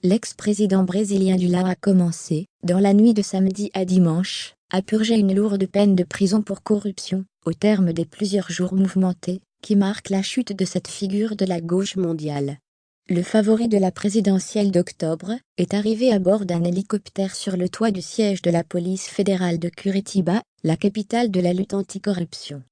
l'ex-président brésilien Lula a commencé, dans la nuit de samedi à dimanche, à purger une lourde peine de prison pour corruption, au terme des plusieurs jours mouvementés, qui marquent la chute de cette figure de la gauche mondiale. Le favori de la présidentielle d'octobre est arrivé à bord d'un hélicoptère sur le toit du siège de la police fédérale de Curitiba, la capitale de la lutte anticorruption.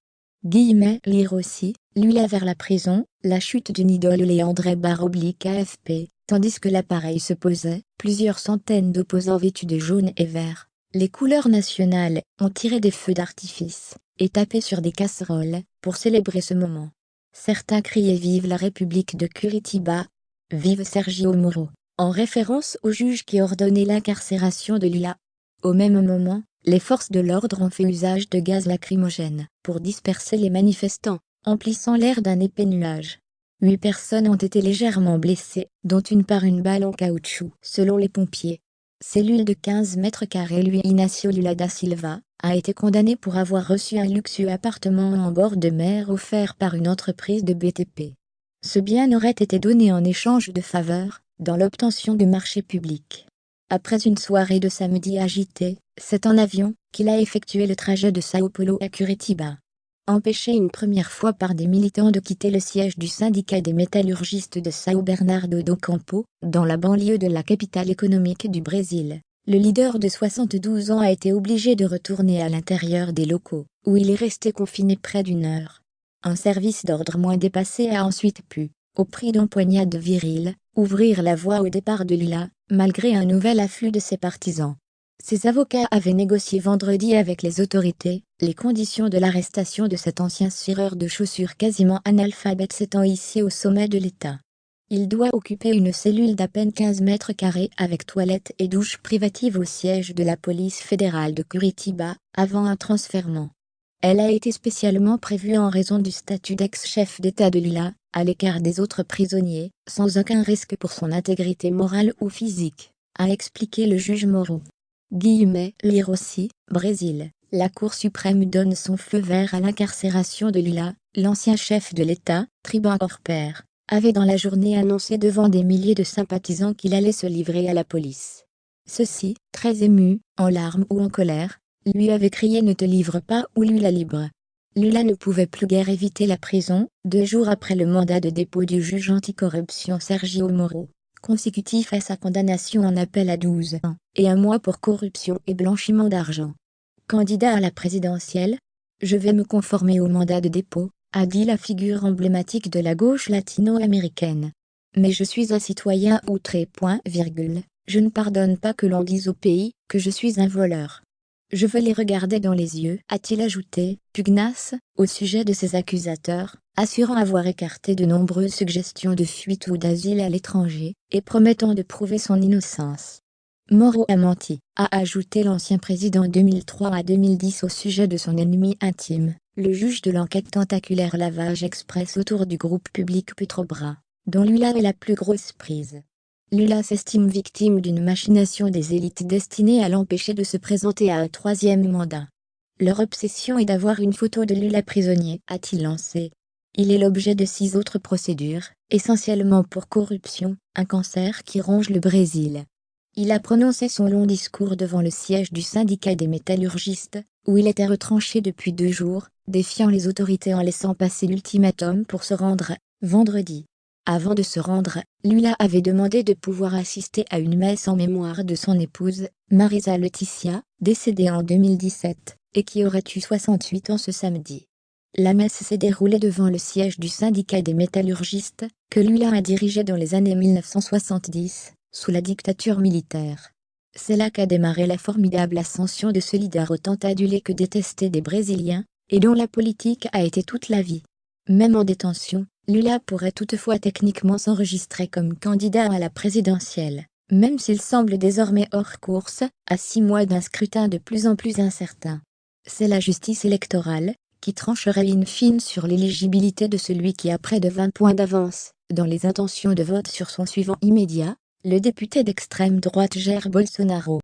Lire aussi, Lula vers la prison, la chute d'une idole Léandre /AFP, tandis que l'appareil se posait, plusieurs centaines d'opposants vêtus de jaune et vert, les couleurs nationales, ont tiré des feux d'artifice, et tapé sur des casseroles, pour célébrer ce moment. Certains criaient « Vive la République de Curitiba !» « Vive Sergio Moro !» en référence au juge qui ordonnait l'incarcération de Lula. Au même moment, les forces de l'ordre ont fait usage de gaz lacrymogène pour disperser les manifestants, emplissant l'air d'un épais nuage. 8 personnes ont été légèrement blessées, dont une par une balle en caoutchouc, selon les pompiers. Cellule de 15 mètres carrés. Luis Inácio Lula da Silva a été condamné pour avoir reçu un luxueux appartement en bord de mer offert par une entreprise de BTP. Ce bien aurait été donné en échange de faveurs, dans l'obtention de marchés publics. Après une soirée de samedi agitée, c'est en avion qu'il a effectué le trajet de Sao Paulo à Curitiba. Empêché une première fois par des militants de quitter le siège du syndicat des métallurgistes de São Bernardo do Campo, dans la banlieue de la capitale économique du Brésil, le leader de 72 ans a été obligé de retourner à l'intérieur des locaux, où il est resté confiné près d'1 heure. Un service d'ordre moins dépassé a ensuite pu, au prix d'empoignades viriles, ouvrir la voie au départ de Lula, malgré un nouvel afflux de ses partisans. Ses avocats avaient négocié vendredi avec les autorités les conditions de l'arrestation de cet ancien cireur de chaussures quasiment analphabète s'étant hissé au sommet de l'État. Il doit occuper une cellule d'à peine 15 mètres carrés avec toilette et douche privative au siège de la police fédérale de Curitiba, avant un transfèrement. Elle a été spécialement prévue en raison du statut d'ex-chef d'État de Lula, à l'écart des autres prisonniers, sans aucun risque pour son intégrité morale ou physique, a expliqué le juge Moro. Lire aussi, Brésil. La Cour suprême donne son feu vert à l'incarcération de Lula, l'ancien chef de l'État, tribun hors pair, avait dans la journée annoncé devant des milliers de sympathisants qu'il allait se livrer à la police. Ceux-ci, très émus, en larmes ou en colère, lui avaient crié « Ne te livre pas » ou « Lula libre ». Lula ne pouvait plus guère éviter la prison, 2 jours après le mandat de dépôt du juge anticorruption Sergio Moro, consécutif à sa condamnation en appel à 12 ans, et 1 mois pour corruption et blanchiment d'argent. Candidat à la présidentielle, « Je vais me conformer au mandat de dépôt », a dit la figure emblématique de la gauche latino-américaine. Mais je suis un citoyen outré. Je ne pardonne pas que l'on dise au pays que je suis un voleur. Je veux les regarder dans les yeux, a-t-il ajouté, pugnace, au sujet de ses accusateurs, assurant avoir écarté de nombreuses suggestions de fuite ou d'asile à l'étranger, et promettant de prouver son innocence. Moro a menti, a ajouté l'ancien président 2003 à 2010 au sujet de son ennemi intime, le juge de l'enquête tentaculaire Lavage Express autour du groupe public Petrobras, dont Lula est la plus grosse prise. Lula s'estime victime d'une machination des élites destinée à l'empêcher de se présenter à un 3e mandat. Leur obsession est d'avoir une photo de Lula prisonnier, a-t-il lancé. Il est l'objet de 6 autres procédures, essentiellement pour corruption, un cancer qui ronge le Brésil. Il a prononcé son long discours devant le siège du syndicat des métallurgistes, où il était retranché depuis 2 jours, défiant les autorités en laissant passer l'ultimatum pour se rendre, vendredi. Avant de se rendre, Lula avait demandé de pouvoir assister à une messe en mémoire de son épouse, Marisa Leticia, décédée en 2017, et qui aurait eu 68 ans ce samedi. La messe s'est déroulée devant le siège du syndicat des métallurgistes, que Lula a dirigé dans les années 1970, sous la dictature militaire. C'est là qu'a démarré la formidable ascension de ce leader autant adulé que détesté des Brésiliens, et dont la politique a été toute la vie. Même en détention, Lula pourrait toutefois techniquement s'enregistrer comme candidat à la présidentielle, même s'il semble désormais hors course, à 6 mois d'un scrutin de plus en plus incertain. C'est la justice électorale qui trancherait in fine sur l'éligibilité de celui qui a près de 20 points d'avance dans les intentions de vote sur son suivant immédiat, le député d'extrême droite Jair Bolsonaro.